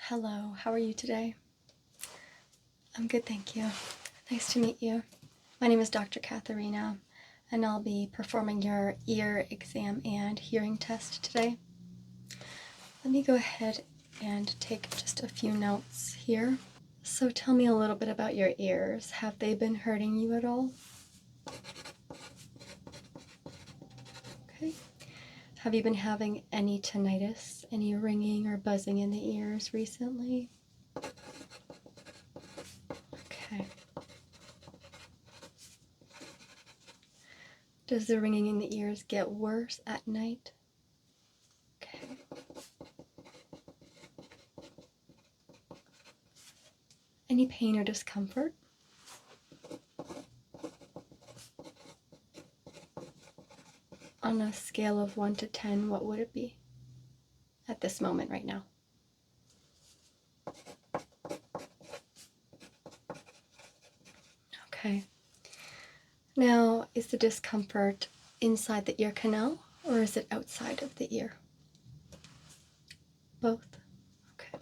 Hello, how are you today? I'm good, thank you. Nice to meet you. My name is Dr. Katharina, and I'll be performing your ear exam and hearing test today. Let me go ahead and take just a few notes here. So tell me a little bit about your ears. Have they been hurting you at all? Okay. Have you been having any tinnitus, any ringing or buzzing in the ears recently? Okay. Does the ringing in the ears get worse at night? Okay. Any pain or discomfort? On a scale of 1 to 10, what would it be at this moment right now? Okay. Now, is the discomfort inside the ear canal or is it outside of the ear? Both? Okay.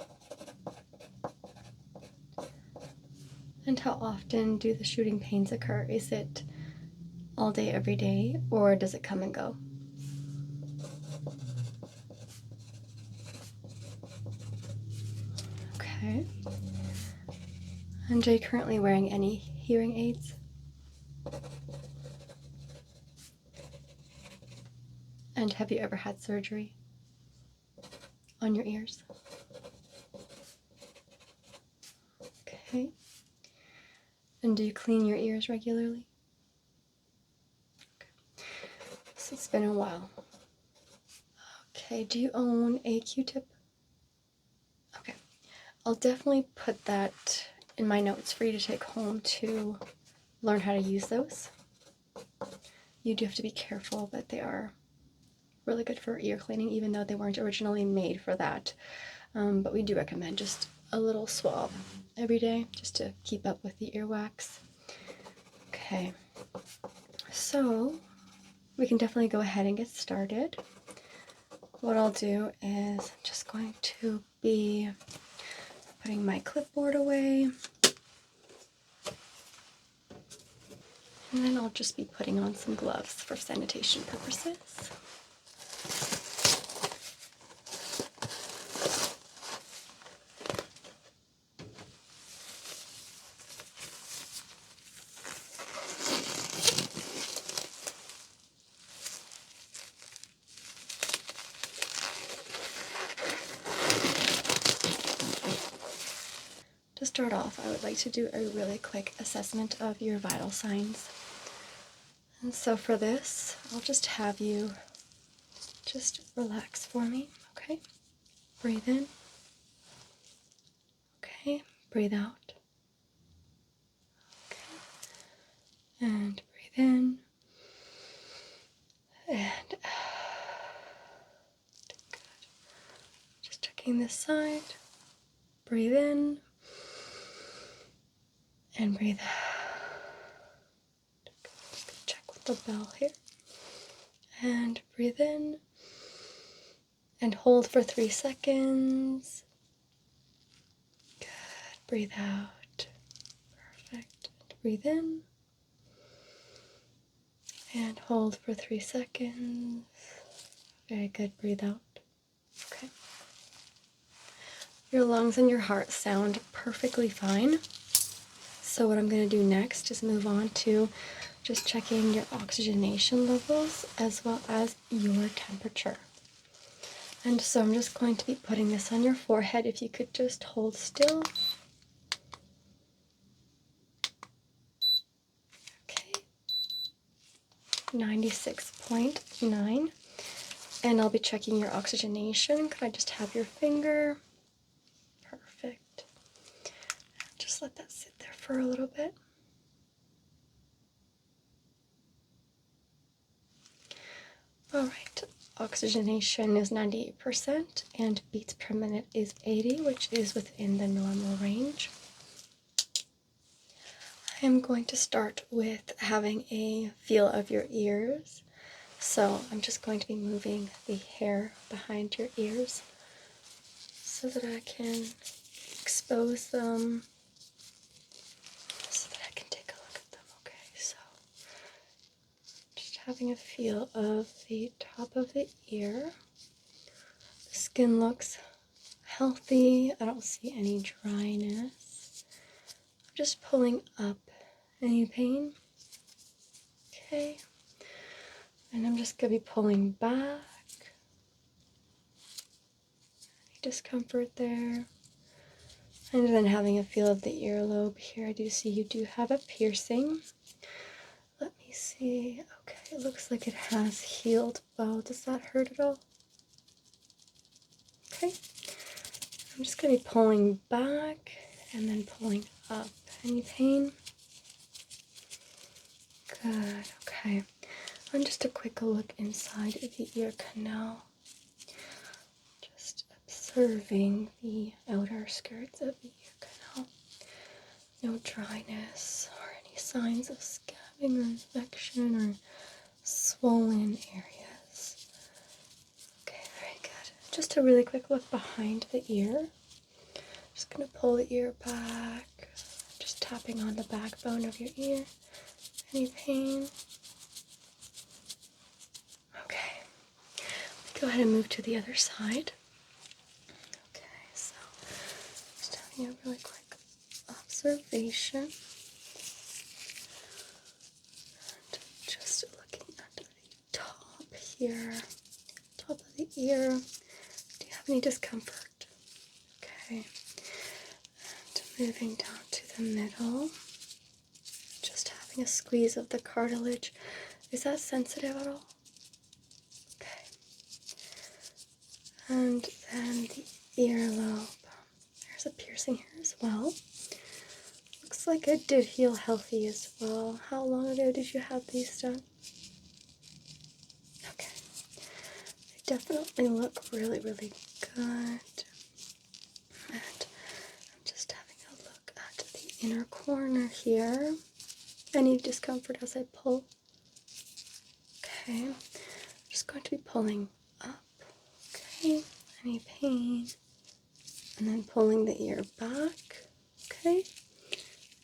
And how often do the shooting pains occur? Is it all day, every day, or does it come and go? Okay. And are you currently wearing any hearing aids? And have you ever had surgery on your ears? Okay. And do you clean your ears regularly? Okay. So it's been a while. Okay, do you own a Q-tip? Okay. I'll definitely put that in my notes for you to take home to learn how to use those. You do have to be careful, but they are really good for ear cleaning, even though they weren't originally made for that. But we do recommend just a little swab every day just to keep up with the earwax. Okay, so we can definitely go ahead and get started. What I'll do is I'm just going to be putting my clipboard away. And then I'll just be putting on some gloves for sanitation purposes. To start off, I would like to do a really quick assessment of your vital signs. And so for this, I'll just have you just relax for me, okay? Breathe in. Okay, breathe out. Okay. And breathe in. And out. Good. Just checking this side. Breathe in. And breathe out. Just check with the bell here. And breathe in. And hold for 3 seconds. Good. Breathe out. Perfect. Breathe in. And hold for 3 seconds. Very good. Breathe out. Okay. Your lungs and your heart sound perfectly fine. So what I'm going to do next is move on to just checking your oxygenation levels as well as your temperature. And so I'm just going to be putting this on your forehead. If you could just hold still. Okay. 96.9. And I'll be checking your oxygenation. Could I just have your finger? Perfect. Just let that sit there for a little bit. All right. Oxygenation is 98% and beats per minute is 80, which is within the normal range. I am going to start with having a feel of your ears. So I'm just going to be moving the hair behind your ears. so that I can expose them, so that I can take a look at them. Okay, so just having a feel of the top of the ear. The skin looks healthy. I don't see any dryness. I'm just pulling up. Any pain? Okay. And I'm just going to be pulling back. Any discomfort there? And then having a feel of the earlobe here. I do see you do have a piercing. Let me see. Okay, it looks like it has healed well. Does that hurt at all? Okay. I'm just going to be pulling back and then pulling up. Any pain? Good. Okay. And just a quick look inside the ear canal. Just observing the outer skirts of the ear canal. No dryness or any signs of scabbing or infection or swollen areas. Okay, very good. Just a really quick look behind the ear. Just going to pull the ear back. Just tapping on the backbone of your ear. Any pain? Okay. Go ahead and move to the other side. Okay, so just having a really quick observation. And just looking at the top here, top of the ear. Do you have any discomfort? Okay. And moving down to the middle. Just having a squeeze of the cartilage. Is that sensitive at all? Okay. And then the earlobe. There's a piercing here as well. Looks like it did heal healthy as well. How long ago did you have these done? Okay. They definitely look really, really good. And I'm just having a look at the inner corner here. Any discomfort as I pull? Okay. I'm just going to be pulling up. Okay. Any pain? And then pulling the ear back. Okay.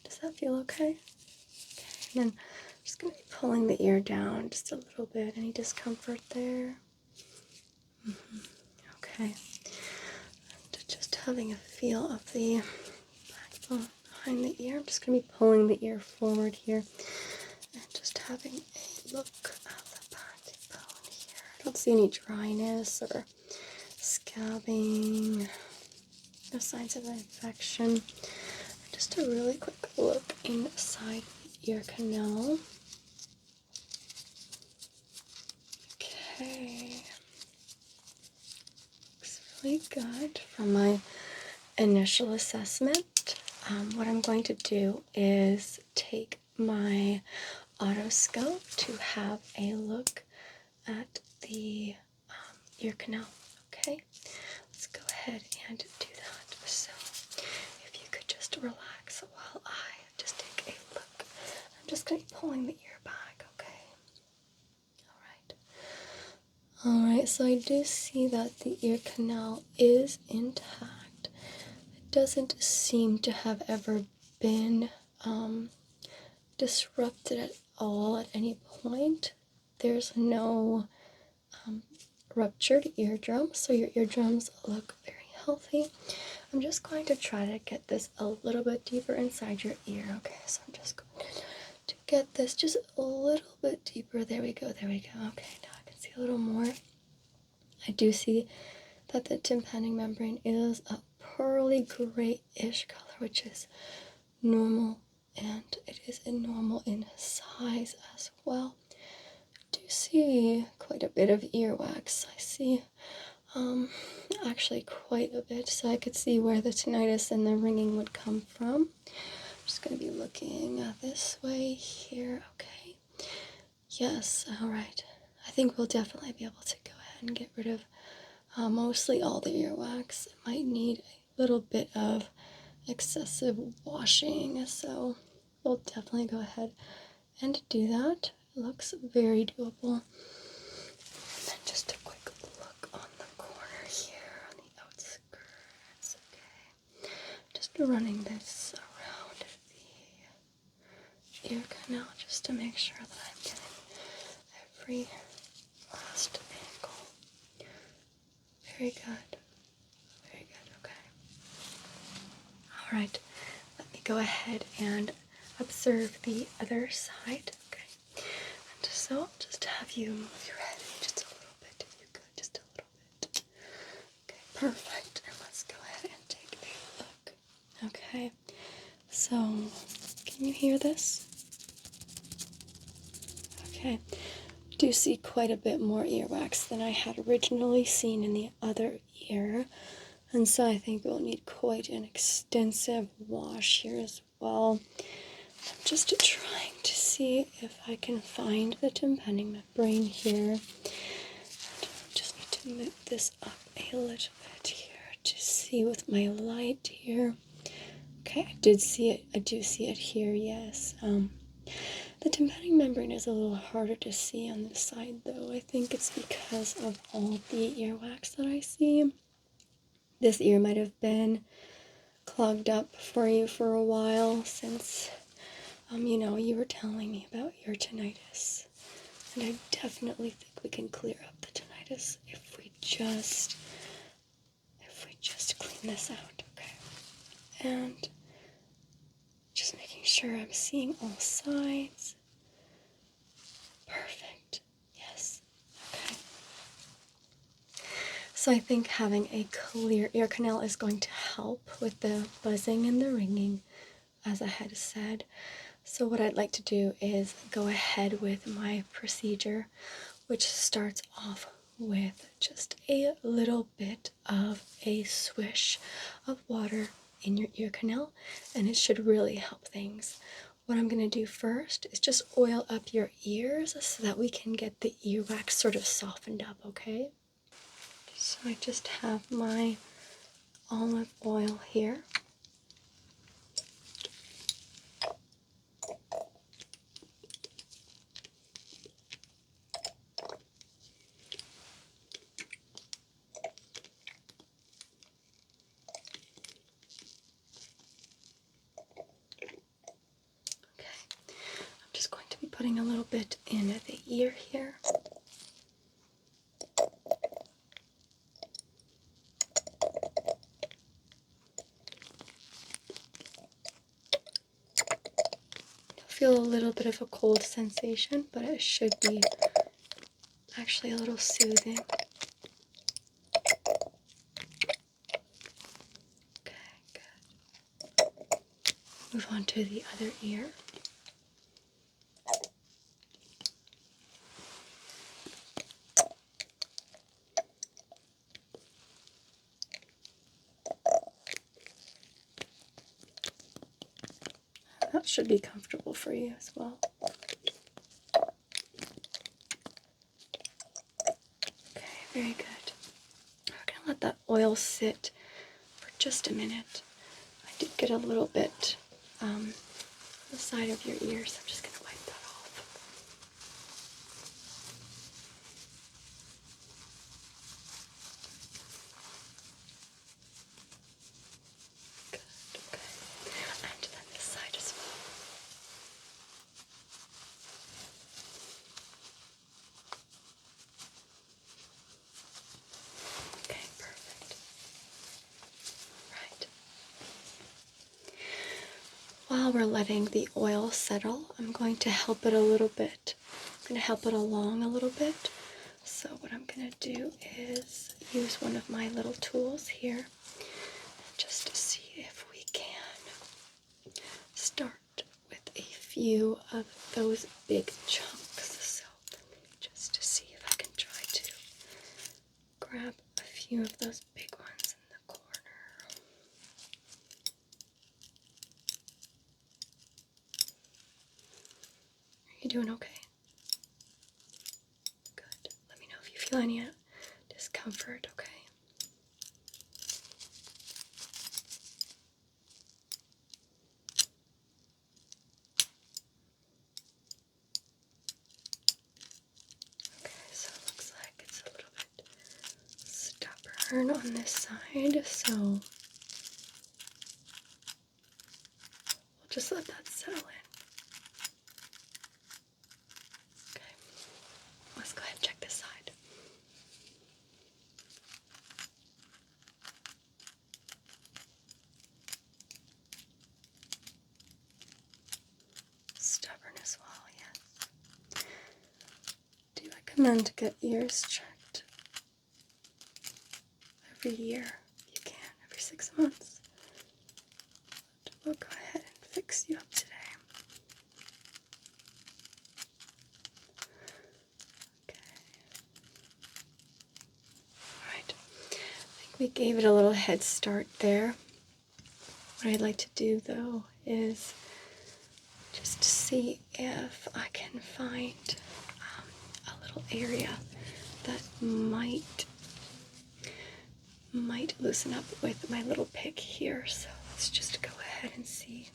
Does that feel okay? Okay. And then I'm just going to be pulling the ear down just a little bit. Any discomfort there? Okay. And just having a feel of the backbone behind the ear. I'm just going to be pulling the ear forward here. And just having a look at the backbone here. I don't see any dryness or scabbing. No signs of infection. Just a really quick look inside the ear canal. Okay. Looks really good from my initial assessment. What I'm going to do is take my otoscope to have a look at the ear canal. Okay, let's go ahead and do that. So if you could just relax while I just take a look. I'm just going to be pulling the ear back, okay? Alright, so I do see that the ear canal is intact. It doesn't seem to have ever been disrupted at all at any point. There's no ruptured eardrums, so your eardrums look very healthy. I'm just going to try to get this a little bit deeper inside your ear. Okay, so I'm just going to get this just a little bit deeper. There we go, there we go. Okay, now I can see a little more. I do see that the tympanic membrane is a pearly grayish color, which is normal, and it is normal in size as well. I do see quite a bit of earwax. I see actually quite a bit, so I could see where the tinnitus and the ringing would come from. I'm just going to be looking this way here. Okay, yes, all right. I think we'll definitely be able to go ahead and get rid of mostly all the earwax. It might need a little bit of excessive washing, so we'll definitely go ahead and do that. It looks very doable. And then just a quick look on the corner here, on the outskirt. running this around the ear canal just to make sure that I'm getting every last angle. Very good. Very good. Okay. All right. Let me go ahead and observe the other side. Okay. And so I'll just have you move your head just a little bit if you could. Just a little bit. Okay. Perfect. And let's go ahead and take a look. Okay. So, can you hear this? Okay. I do see quite a bit more earwax than I had originally seen in the other ear, and so I think we'll need quite an extensive wash here as well. I'm just trying to see if I can find the tympanic membrane here. And I just need to move this up a little bit here to see with my light here. Okay, I did see it. I do see it here, yes. The tympanic membrane is a little harder to see on this side, though. I think it's because of all the earwax that I see. This ear might have been clogged up for you for a while since, you were telling me about your tinnitus. And I definitely think we can clear up the tinnitus if we just clean this out, okay? And just making sure I'm seeing all sides. Perfect. Yes. Okay. So I think having a clear ear canal is going to help with the buzzing and the ringing, as I had said. So what I'd like to do is go ahead with my procedure, which starts off with just a little bit of a swish of water in your ear canal, and it should really help things. What I'm going to do first is just oil up your ears so that we can get the earwax sort of softened up, okay? So I just have my olive oil here. I'm just going to be putting a little bit in the ear here. You'll feel a little bit of a cold sensation, but it should be actually a little soothing. Okay, good. Move on to the other ear. That should be comfortable for you as well. Okay, very good. We're going to let that oil sit for just a minute. I did get a little bit on the side of your ear, so I'm just going to wipe that off. Good, okay. And then this side as well. Okay, perfect. Right. While we're letting the oil settle, I'm going to help it a little bit. I'm going to help it along a little bit. So what I'm going to do is use one of my little tools here just to see if we can start with a few of those big chunks. So just to see if I can try to grab a few of those big ones in the corner. Are you doing okay? Good. Let me know if you feel any discomfort, okay? Okay, so it looks like it's a little bit stubborn on this side, so Just let that settle in. Okay, let's go ahead and check this side. Stubborn as well, yes. Do you recommend to get ears checked every year? You can, every 6 months. We'll go ahead and fix you up today. Okay. Alright. I think we gave it a little head start there. What I'd like to do though is just see if I can find a little area that might loosen up with my little pick here. So let's just go ahead and see.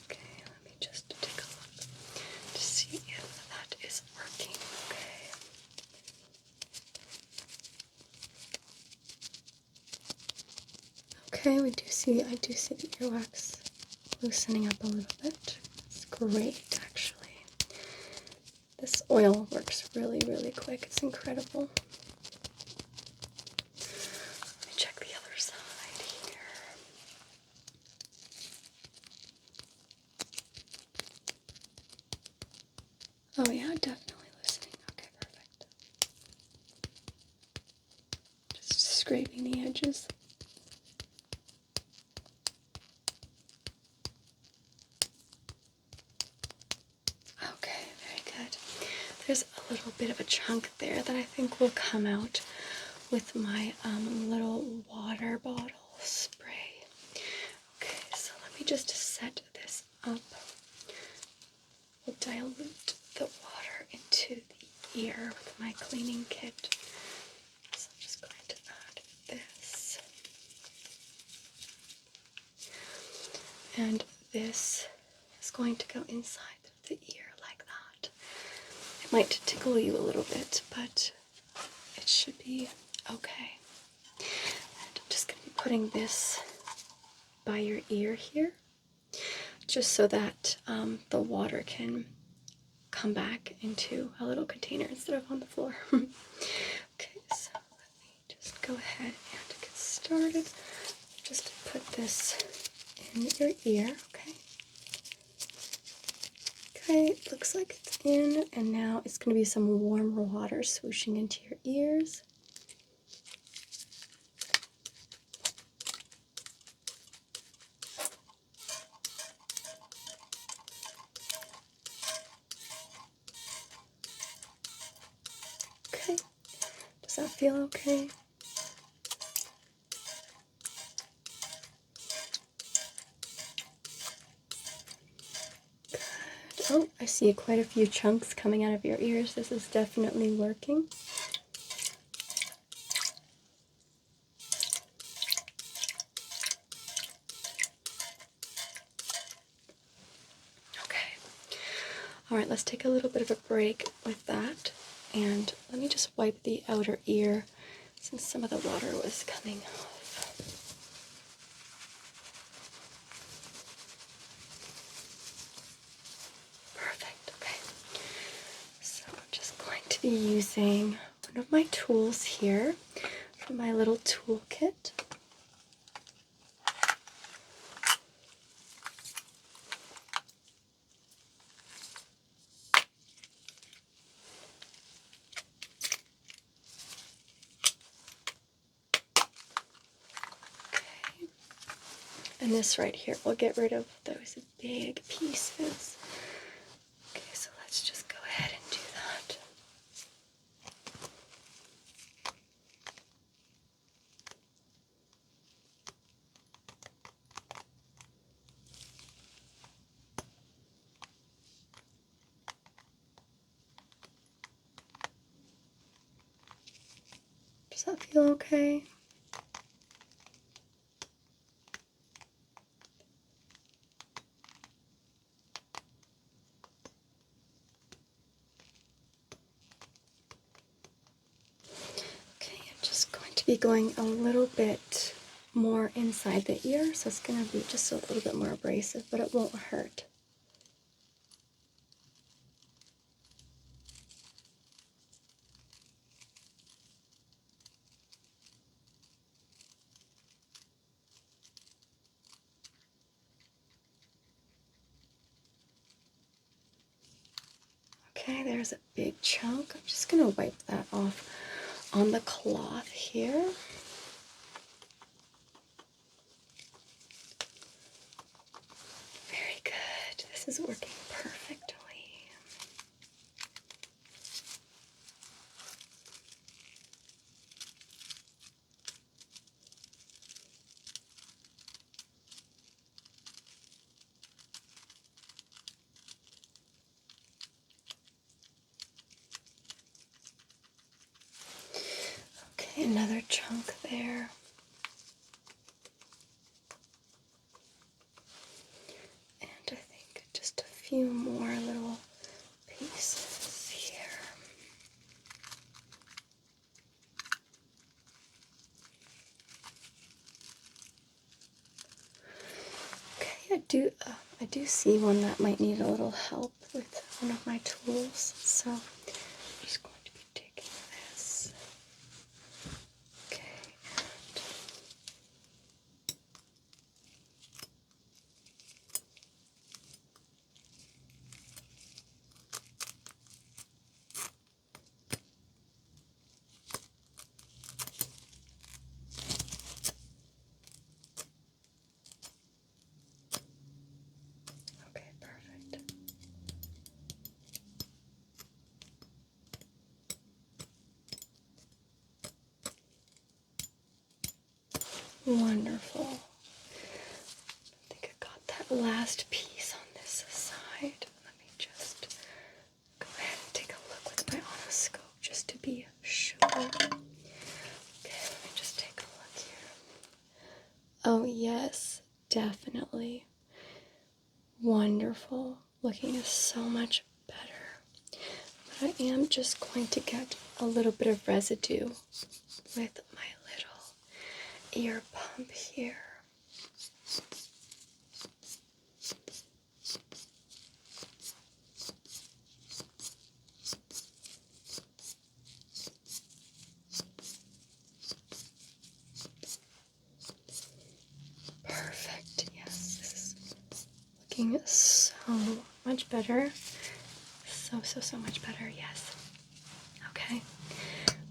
Okay, let me just take a look to see if that is working. Okay, I do see the earwax loosening up a little bit. It's great, actually. This oil works really, really quick. It's incredible. Let me check the other side here. Oh yeah, definitely loosening. Okay, perfect. Just scraping the edges. Okay, very good. There's a little bit of a chunk there that I think will come out with my little water bottle spray. Okay, so let me just set this up. We'll dilute the water into the ear with my cleaning kit. So I'm just going to add this. And this is going to go inside the ear like that. It might tickle you a little bit, but it should be okay. And I'm just going to be putting this by your ear here, just so that the water can come back into a little container instead of on the floor. Okay, so let me just go ahead and get started. Just put this in your ear, okay? Okay, it looks like it's in, and now it's going to be some warm water swooshing into your ears. Okay, does that feel okay? Good. Oh, I see quite a few chunks coming out of your ears. This is definitely working. Okay. All right, let's take a little bit of a break with that. And let me just wipe the outer ear since some of the water was coming off. Perfect, okay. So I'm just going to be using one of my tools here from my little toolkit. And this right here will get rid of those big pieces. Okay, so let's just go ahead and do that. Does that feel okay? Okay, and to be going a little bit more inside the ear, so it's going to be just a little bit more abrasive, but it won't hurt. Okay, there's a big chunk. I'm just going to wipe that off on the cloth here. Very good. This is working perfectly. Okay, another chunk there. And I think just a few more little pieces here. Okay, I do see one that might need a little help with one of my tools, so I'm just going to be taking this. Okay, okay, perfect. Wonderful. I think I got that last piece on this side. Let me just go ahead and take a look with my otoscope just to be sure. Okay, let me just take a look here. Oh yes, definitely. Wonderful. Looking so much better. But I am just going to get a little bit of residue with my little ear pump here. Perfect. Yes, this is looking so much better. So much better. Yes. Okay.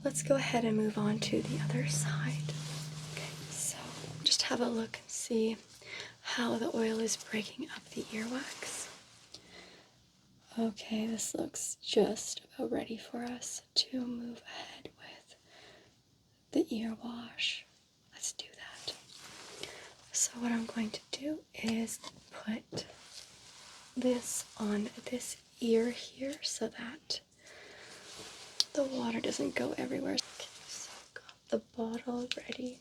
Let's go ahead and move on to the other side. Okay. So just have a look and see how the oil is breaking up the earwax. Okay, this looks just about ready for us to move ahead with the ear wash. Let's do that. So what I'm going to do is put this on this ear here so that the water doesn't go everywhere. Okay, so got the bottle ready.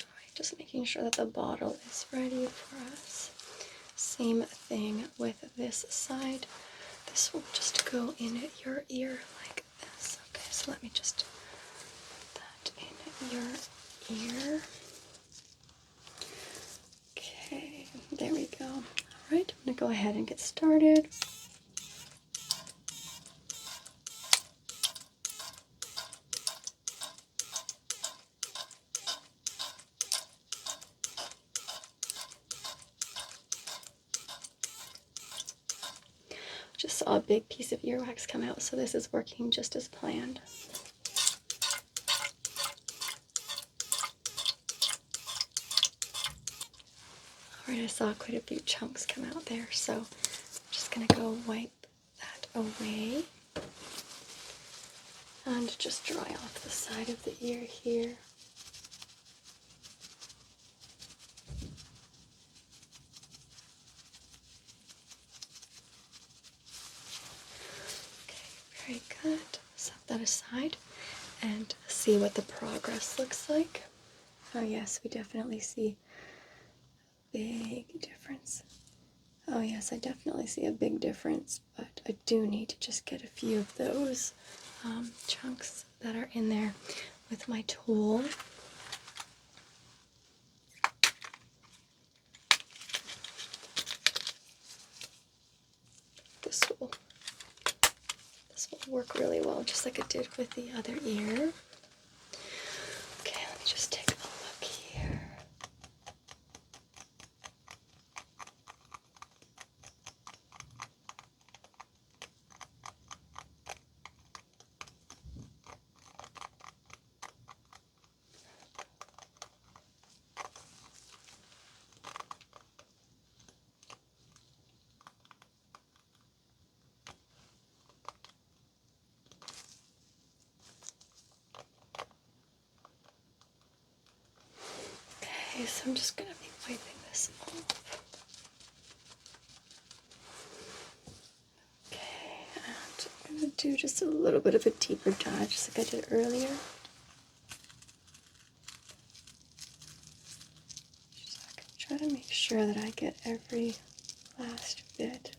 Alright, just making sure that the bottle is ready for us. Same thing with this side. This will just go in your ear like this. Okay, so let me just put that in your ear. Okay, there we go. Alright, I'm going to go ahead and get started. Just saw a big piece of earwax come out, so this is working just as planned. Alright, I saw quite a few chunks come out there, so I'm just going to go wipe that away and just dry off the side of the ear here. Very good. Set that aside and see what the progress looks like. Oh yes, we definitely see a big difference. Oh yes, I definitely see a big difference, but I do need to just get a few of those chunks that are in there with my tool. This will work really well, just like it did with the other ear. Okay, let me just take a look here. Okay, so I'm just going to be wiping this off. Okay, and I'm going to do just a little bit of a deeper dive, just like I did earlier. So I can try to make sure that I get every last bit.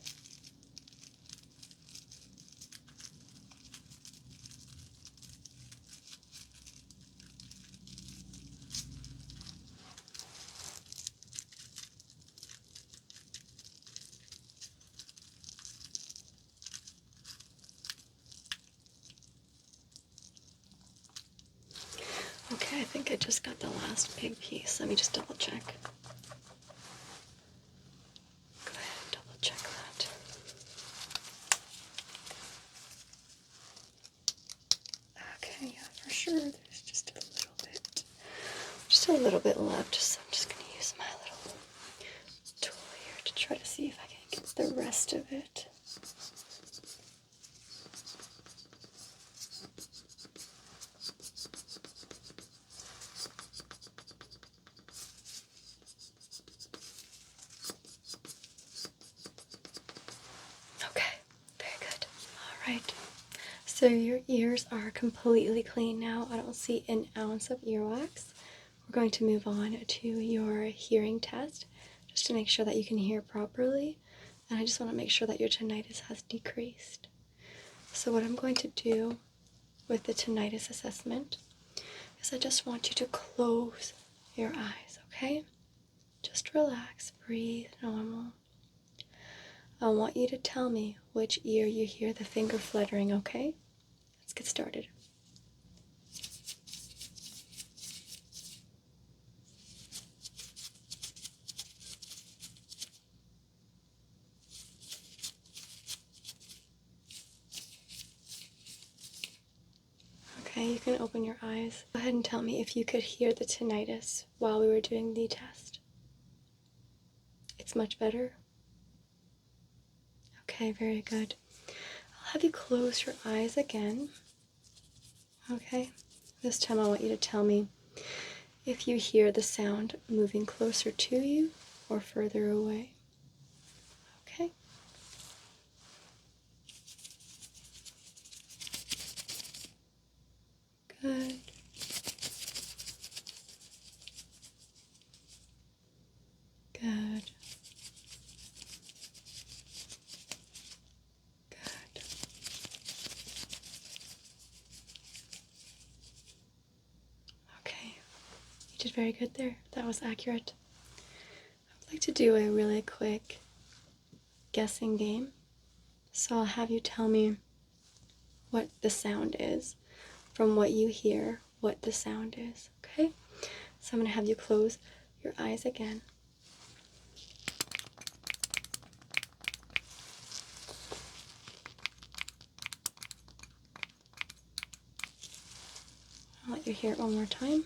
Okay, I think I just got the last big piece. Let me just double check. Go ahead and double check that. Okay, yeah, for sure. There's just a little bit left. So I'm just going to use my little tool here to try to see if I can get the rest of it. Okay, very good. All right. So your ears are completely clean now. I don't see an ounce of earwax. We're going to move on to your hearing test, just to make sure that you can hear properly. And I just want to make sure that your tinnitus has decreased. So what I'm going to do with the tinnitus assessment is I just want you to close your eyes, okay? Just relax, breathe normal. I want you to tell me which ear you hear the finger fluttering, okay? Let's get started. Okay, you can open your eyes. Go ahead and tell me if you could hear the tinnitus while we were doing the test. It's much better? Okay, very good. I'll have you close your eyes again. Okay, this time I want you to tell me if you hear the sound moving closer to you or further away. Okay. Good. Good. Good. Okay. You did very good there. That was accurate. I'd like to do a really quick guessing game. So I'll have you tell me what the sound is from what you hear, what the sound is, okay? So I'm going to have you close your eyes again. I'll let you hear it one more time.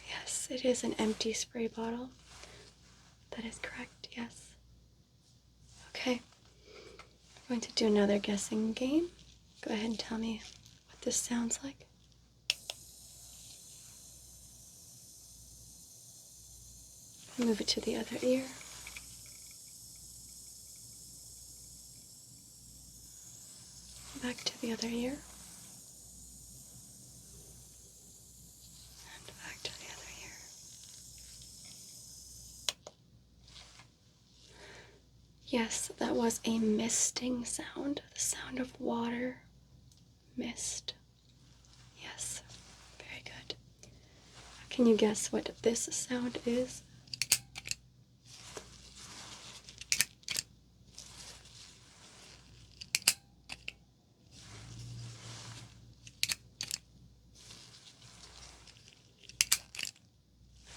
Yes, it is an empty spray bottle. That is correct, yes. Okay, I'm going to do another guessing game. Go ahead and tell me what this sounds like. Move it to the other ear. Back to the other ear. And back to the other ear. Yes, that was a misting sound, the sound of water. Mist. Yes, very good. Can you guess what this sound is?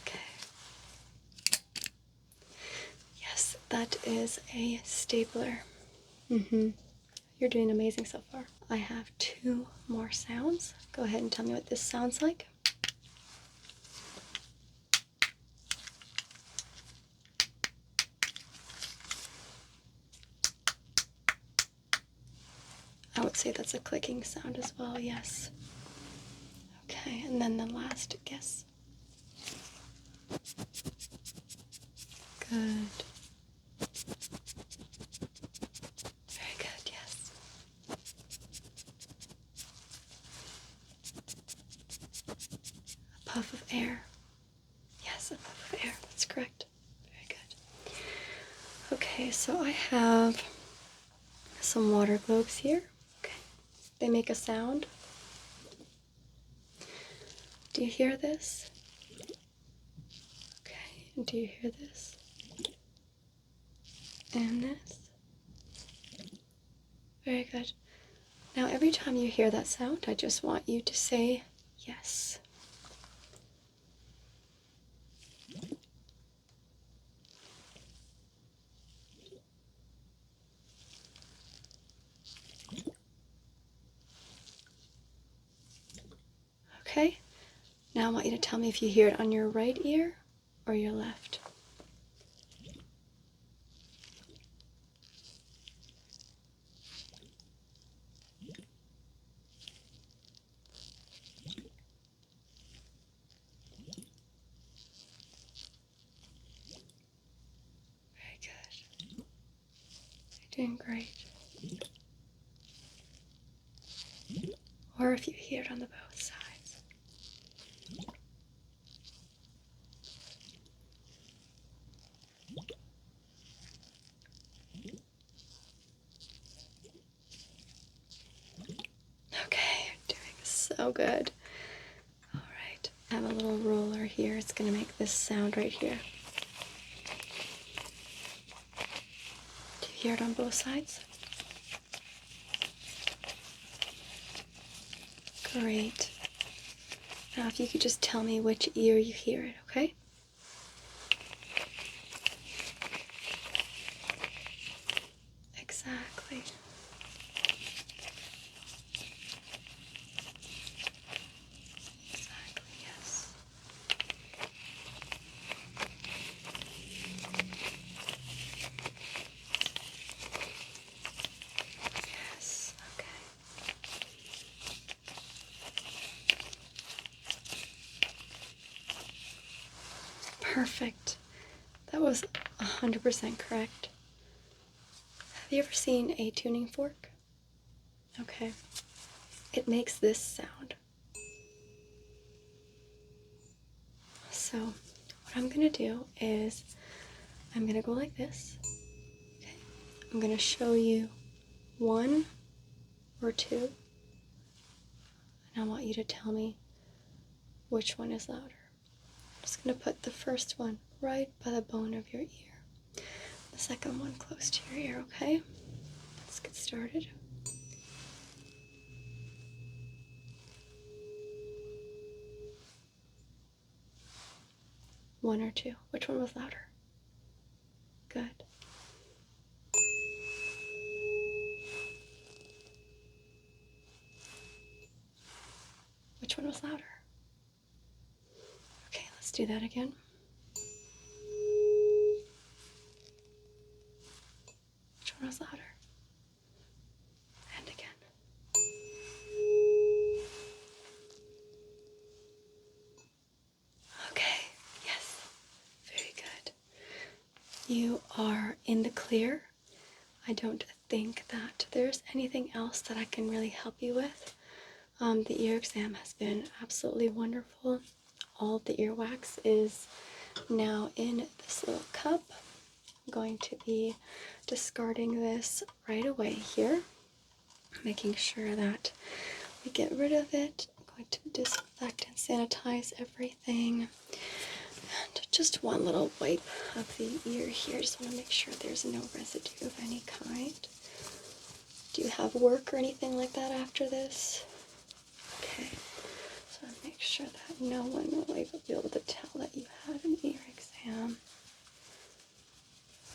Okay. Yes, that is a stapler. You're doing amazing so far. I have 2 more sounds. Go ahead and tell me what this sounds like. I would say that's a clicking sound as well, yes. Okay, and then the last guess. Good. Very good, yes. A puff of air. Yes, a puff of air. That's correct. Very good. Okay, so I have some water globes here. Okay. They make a sound. Do you hear this? Okay, and do you hear this? And this? Very good. Now, every time you hear that sound, I just want you to say yes. Okay? Now I want you to tell me if you hear it on your right ear or your left. Very good. You're doing great. Or if you hear it on the both sides. Okay, you're doing so good. All right, I have a little roller here. It's going to make this sound right here. Do you hear it on both sides? Great. Now, if you could just tell me which ear you hear it, okay? Exactly. Exactly, yes. Yes, okay. Perfect. That was 100% correct. Have you ever seen a tuning fork? Okay. It makes this sound. So, what I'm going to do is I'm going to go like this. Okay. I'm going to show you 1 or 2, and I want you to tell me which one is louder. I'm just going to put the first one right by the bone of your ear, the second one close to your ear, okay? Let's get started. One or 2. Which one was louder? Good. Which one was louder? Okay, let's do that again. Which one was louder? And again. Okay, yes. Very good. You are in the clear. I don't think that there's anything else that I can really help you with. The ear exam has been absolutely wonderful. All of the earwax is now in this little cup. I'm going to be discarding this right away here, making sure that we get rid of it. I'm going to disinfect and sanitize everything. And just one little wipe of the ear here. Just want to make sure there's no residue of any kind. Do you have work or anything like that after this? Okay. So make sure that no one will be able to tell that you had an ear exam.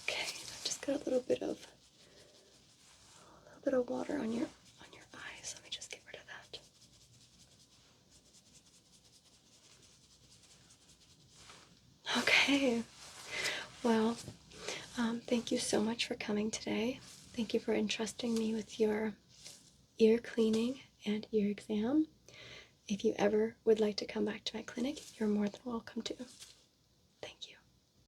Okay, I just got a little bit of water on your eyes. Let me just get rid of that. Okay. Well, thank you so much for coming today. Thank you for entrusting me with your ear cleaning and ear exam. If you ever would like to come back to my clinic, you're more than welcome to.